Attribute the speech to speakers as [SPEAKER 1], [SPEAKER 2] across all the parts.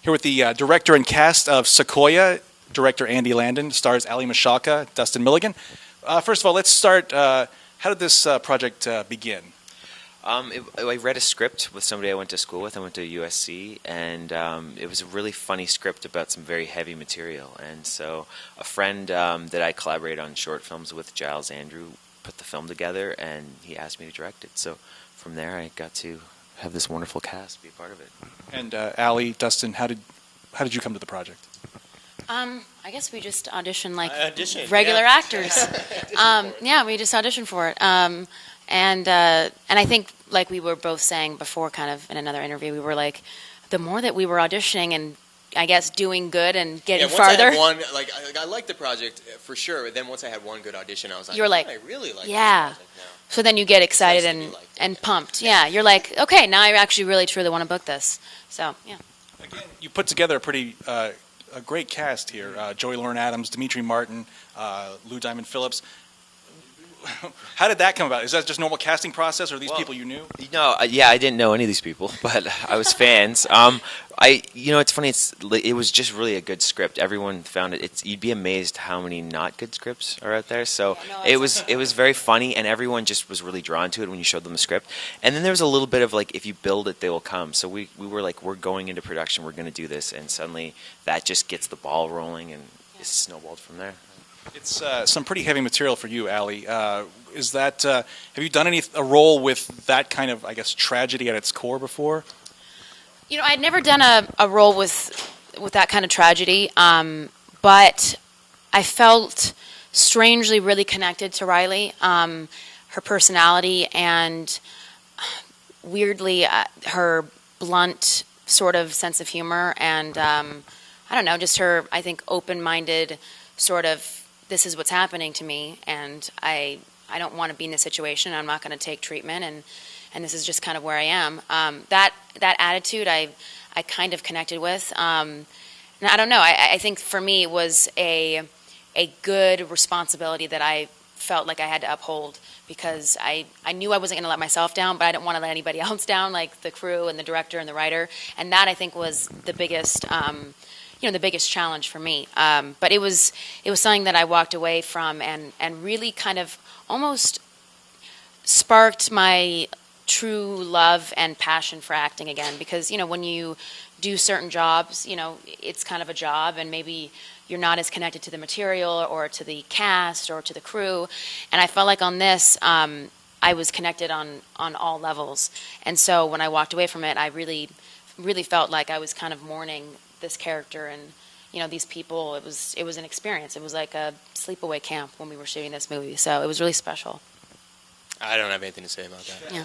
[SPEAKER 1] Here with the director and cast of Sequoia, director Andy Landen, stars Michalka, Dustin, Milligan. First of all, let's start. How did this project begin?
[SPEAKER 2] I read a script with somebody I went to school with. I went to USC, and it was a really funny script about some very heavy material. And so a friend that I collaborate on short films with, Giles Andrew, put the film together, and he asked me to direct it. So from there, I got to have this wonderful cast be a part of it.
[SPEAKER 1] And Dustin, how did you come to the project?
[SPEAKER 3] I guess we just auditioned like regular actors. Yeah, we just auditioned for it. And I think, like we were both saying before, kind of in another interview, we were like, the more that we were auditioning and I guess doing good and getting farther.
[SPEAKER 4] I had one, I liked the project for sure, but then once I had one good audition, I was like,
[SPEAKER 3] you're like,
[SPEAKER 4] I really like this project now.
[SPEAKER 3] So then you get excited and pumped. Yeah, you're like, okay, now I actually really truly want to book this. So, yeah.
[SPEAKER 1] Again, you put together a pretty a great cast here. Joey Lauren Adams, Dimitri Martin, Lou Diamond Phillips. How did that come about? Is that just normal casting process, or are these people you knew?
[SPEAKER 2] No, I didn't know any of these people, but I was fans. It's funny. It was just really a good script. Everyone found it. You'd be amazed how many not good scripts are out there. So it was very funny, and everyone just was really drawn to it when you showed them the script. And then there was a little bit of like, if you build it, they will come. So we were like, we're going into production, we're going to do this, and suddenly that just gets the ball rolling, and it's snowballed from there.
[SPEAKER 1] It's some pretty heavy material for you, Ali. Is that have you done a role with that kind of, I guess, tragedy at its core before?
[SPEAKER 3] You know, I'd never done a role with that kind of tragedy, but I felt strangely really connected to Riley, her personality, and weirdly her blunt sort of sense of humor, and I don't know, just her, I think, open-minded sort of, this is what's happening to me, and I don't want to be in this situation. I'm not going to take treatment, and this is just kind of where I am. That attitude I kind of connected with. And I don't know. I think for me it was a good responsibility that I felt like I had to uphold, because I knew I wasn't going to let myself down, but I didn't want to let anybody else down, like the crew and the director and the writer. And that, I think, was the biggest the biggest challenge for me. But it was something that I walked away from and really kind of almost sparked my true love and passion for acting again. Because, when you do certain jobs, it's kind of a job, and maybe you're not as connected to the material or to the cast or to the crew. And I felt like on this, I was connected on all levels. And so when I walked away from it, I really, really felt like I was kind of mourning this character and these people. It was an experience. It was like a sleepaway camp when we were shooting this movie, so it was really special.
[SPEAKER 4] I don't have anything to say about that.
[SPEAKER 3] Yeah.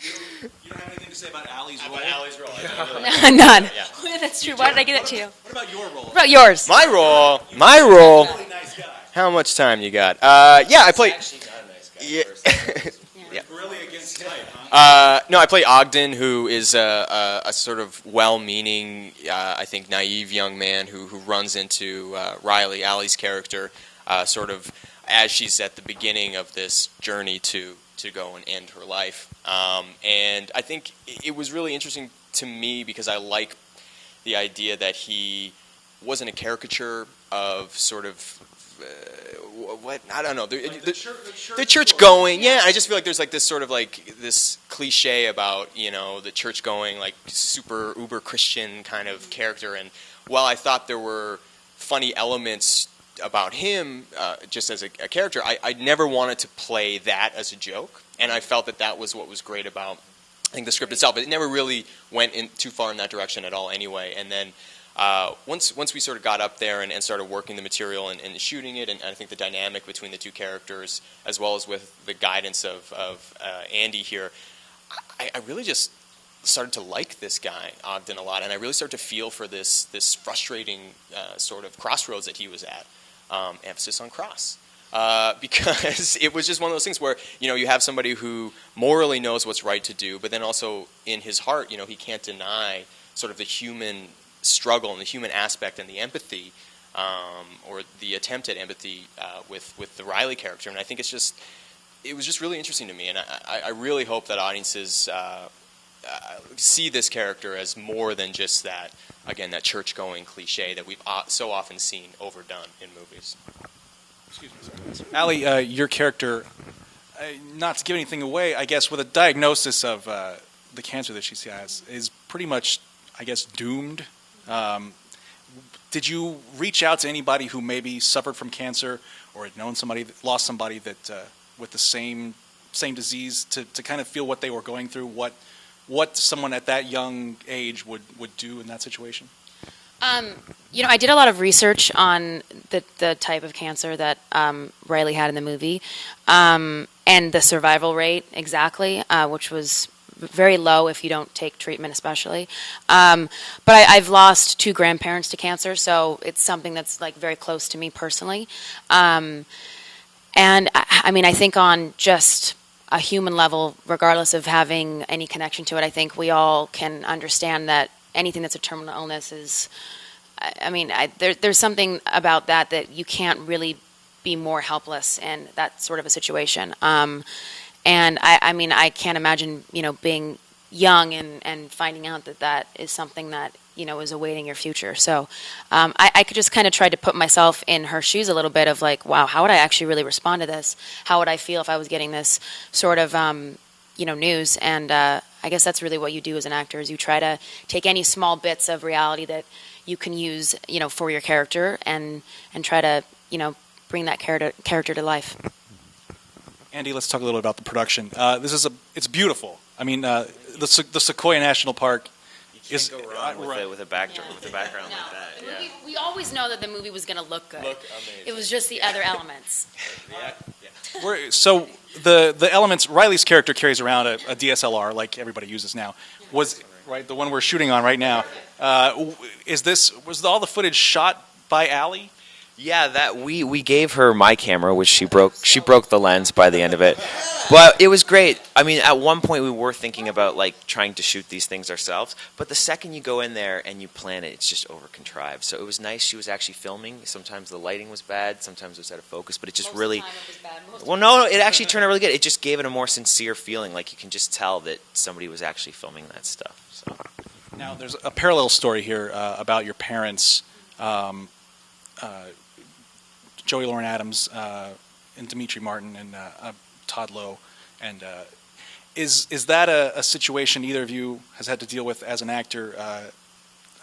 [SPEAKER 1] You don't have anything to say about Ali's role?
[SPEAKER 4] About Ali's role?
[SPEAKER 3] None.
[SPEAKER 4] Yeah.
[SPEAKER 3] That's true. Why did I give that to you?
[SPEAKER 1] What about your role?
[SPEAKER 3] What about yours?
[SPEAKER 4] My role.
[SPEAKER 1] Really nice guy.
[SPEAKER 4] How much time you got? I play.
[SPEAKER 2] Actually not a nice guy.
[SPEAKER 4] Yeah.
[SPEAKER 1] Really against type, huh?
[SPEAKER 4] No, I play Ogden, who is a sort of well-meaning, I think, naive young man who runs into Riley, Ali's character, sort of as she's at the beginning of this journey to go and end her life. And I think it was really interesting to me because I like the idea that he wasn't a caricature of sort of what I don't know, the church going, yeah. I just feel like there's like this sort of like this cliche about the church going, like super uber Christian kind of character. And while I thought there were funny elements about him just as a character, I never wanted to play that as a joke, and I felt that was what was great about, I think, the script itself. It never really went in too far in that direction at all anyway. And then once we sort of got up there and started working the material and shooting it, and I think the dynamic between the two characters, as well as with the guidance of Andy here, I really just started to like this guy, Ogden, a lot, and I really started to feel for this frustrating sort of crossroads that he was at, emphasis on cross. Because it was just one of those things where, you have somebody who morally knows what's right to do, but then also in his heart, he can't deny sort of the human struggle and the human aspect and the empathy, or the attempt at empathy with the Riley character. And I think it was just really interesting to me, and I really hope that audiences see this character as more than just that, again, that church-going cliche that we've so often seen overdone in movies.
[SPEAKER 1] Excuse me, sorry. Allie, your character, not to give anything away, I guess, with a diagnosis of the cancer that she has, is pretty much, I guess, doomed. Did you reach out to anybody who maybe suffered from cancer or had known somebody, that lost somebody that with the same disease to kind of feel what they were going through, what someone at that young age would do in that situation?
[SPEAKER 3] I did a lot of research on the type of cancer that Riley had in the movie, and the survival rate exactly, which was very low if you don't take treatment, especially. But I've lost 2 grandparents to cancer, so it's something that's like very close to me personally. And I mean, I think on just a human level, regardless of having any connection to it, I think we all can understand that anything that's a terminal illness is, I mean, there's something about that you can't really be more helpless in that sort of a situation. And I mean, I can't imagine, being young and finding out that is something that, is awaiting your future. So I could just kind of try to put myself in her shoes a little bit of like, wow, how would I actually really respond to this? How would I feel if I was getting this sort of, news? And I guess that's really what you do as an actor, is you try to take any small bits of reality that you can use, for your character and try to, bring that character to life.
[SPEAKER 1] Andy, let's talk a little about the production. It's beautiful. I mean, the Sequoia National Park is
[SPEAKER 2] go wrong with a background like that. Yeah.
[SPEAKER 3] We always know that the movie was going to look good.
[SPEAKER 4] Look amazing.
[SPEAKER 3] It was just the other elements.
[SPEAKER 1] So the elements, Riley's character carries around a DSLR like everybody uses now. Was right the one we're shooting on right now? Was all the footage shot by Allie?
[SPEAKER 2] Yeah, that we gave her my camera, which she broke the lens by the end of it. But it was great. I mean, at one point we were thinking about like trying to shoot these things ourselves, but the second you go in there and you plan it, it's just over contrived. So it was nice she was actually filming. Sometimes the lighting was bad, sometimes it was out of focus, but it just really well, no, it actually turned out really good. It just gave it a more sincere feeling, like you can just tell that somebody was actually filming that stuff. So
[SPEAKER 1] now there's a parallel story here about your parents. Joey Lauren Adams and Dimitri Martin and Todd Lowe, and is that a situation either of you has had to deal with as an actor?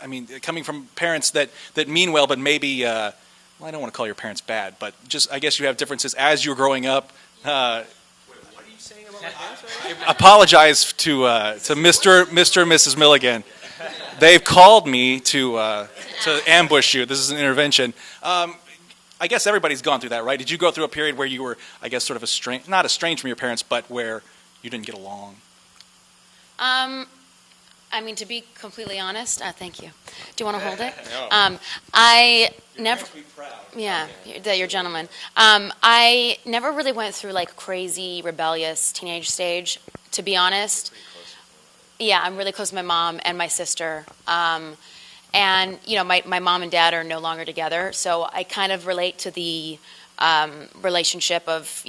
[SPEAKER 1] I mean, coming from parents that mean well, but maybe I don't want to call your parents bad, but just I guess you have differences as you're growing up.
[SPEAKER 4] What are you saying about my parents right now?
[SPEAKER 1] Apologize to Mr. and Mrs. Milligan. They've called me to ambush you. This is an intervention. I guess everybody's gone through that, right? Did you go through a period where you were, I guess, sort of not estranged from your parents, but where you didn't get along?
[SPEAKER 3] I mean, to be completely honest, thank you. Do you want to hold it?
[SPEAKER 4] No.
[SPEAKER 3] I never.
[SPEAKER 1] Be proud.
[SPEAKER 3] Yeah, that you're a gentleman. I never really went through like crazy rebellious teenage stage, to be honest. Yeah, I'm really close to my mom and my sister. And, my mom and dad are no longer together, so I kind of relate to the relationship of,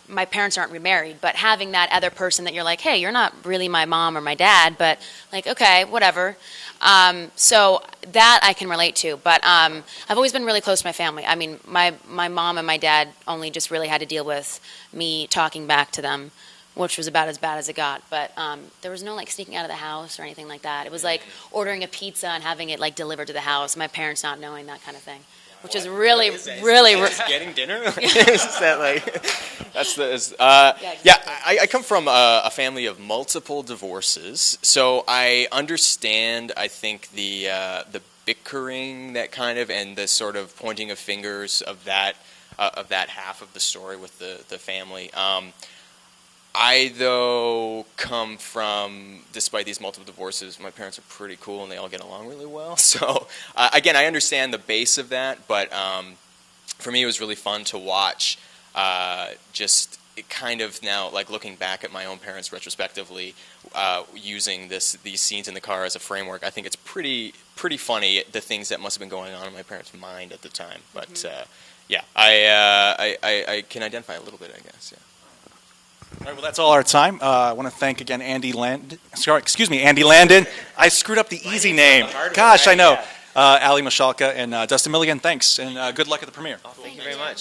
[SPEAKER 3] my parents aren't remarried, but having that other person that you're like, hey, you're not really my mom or my dad, but like, okay, whatever. So that I can relate to, but I've always been really close to my family. I mean, my mom and my dad only just really had to deal with me talking back to them, which was about as bad as it got. But there was no like sneaking out of the house or anything like that. It was like ordering a pizza and having it like delivered to the house. My parents not knowing, that kind of thing, which is really, really.
[SPEAKER 4] Getting dinner? Is that like? That's the. Exactly. Yeah, I come from a family of multiple divorces, so I understand. I think the bickering that kind of and the sort of pointing of fingers of that half of the story with the family. I, though, come from, despite these multiple divorces, my parents are pretty cool and they all get along really well. So, again, I understand the base of that, but for me it was really fun to watch just kind of now, like looking back at my own parents retrospectively, using these scenes in the car as a framework. I think it's pretty funny, the things that must have been going on in my parents' mind at the time. But, yeah, I can identify a little bit, I guess, yeah.
[SPEAKER 1] All right, well, that's all our time. I want to thank again Andy Landen. Sorry, excuse me, Andy Landen. I screwed up the easy name. Gosh, I know. Ali Michalka and Dustin Milligan, thanks, and good luck at the premiere.
[SPEAKER 2] Thank you very much.